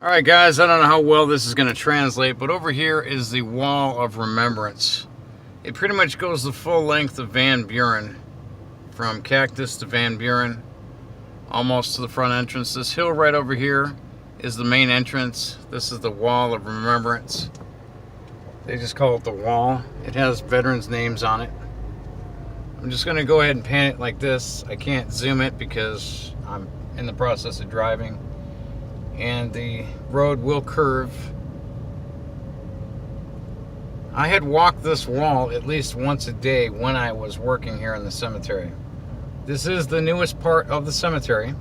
Alright guys, I don't know how well this is going to translate, but over here is the Wall of Remembrance. It pretty much goes the full length of Van Buren, from Cactus to Van Buren, almost to the front entrance. This hill right over here is the main entrance. This is the Wall of Remembrance. They just call it the Wall. It has veterans' names on it. I'm just going to go ahead and pan it like this. I can't zoom it because I'm in the process of driving. And the road will curve. I had walked this wall at least once a day when I was working here in the cemetery. This is the newest part of the cemetery,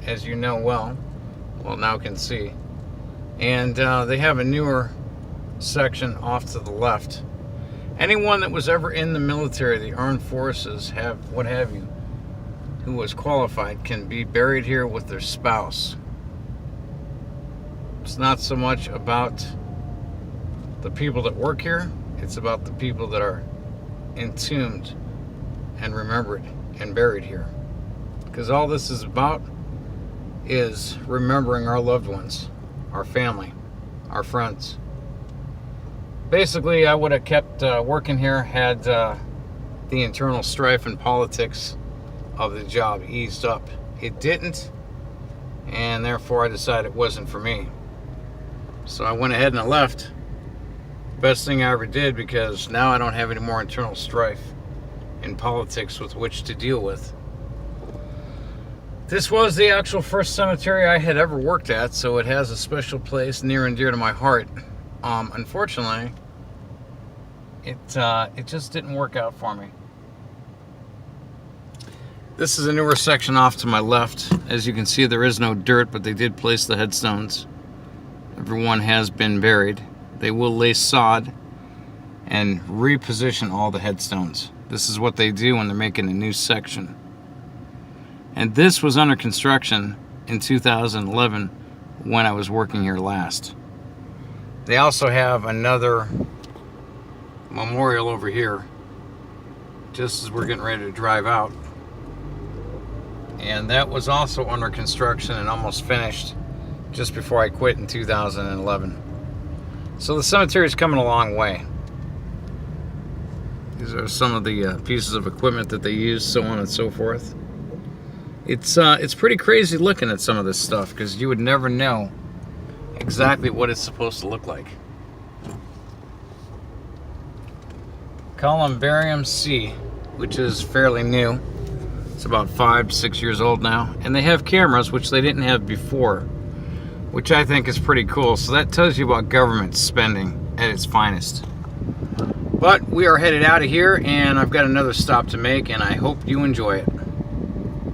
as you know well now can see. And they have a newer section off to the left. Anyone that was ever in the military, the armed forces, what have you, who was qualified, can be buried here with their spouse. It's not so much about the people that work here, it's about the people that are entombed and remembered and buried here. Because all this is about is remembering our loved ones, our family, our friends. Basically, I would have kept working here had the internal strife and politics of the job eased up. It didn't, and therefore I decided it wasn't for me. So I went ahead and I left. Best thing I ever did, because now I don't have any more internal strife and politics with which to deal with. This was the actual first cemetery I had ever worked at, so it has a special place near and dear to my heart. Unfortunately, it just didn't work out for me. This is a newer section off to my left. As you can see, there is no dirt, but they did place the headstones. Everyone has been buried. They will lay sod and reposition all the headstones. This is what they do when they're making a new section. And this was under construction in 2011 when I was working here last. They also have another memorial over here, just as we're getting ready to drive out. And that was also under construction and almost finished just before I quit in 2011. So the cemetery is coming a long way. These are some of the pieces of equipment that they use, so on and so forth. It's pretty crazy looking at some of this stuff, because you would never know exactly what it's supposed to look like. Columbarium C, which is fairly new. It's about 5 to 6 years old now. And they have cameras, which they didn't have before, which I think is pretty cool. So that tells you about government spending at its finest. But we are headed out of here, and I've got another stop to make, and I hope you enjoy it.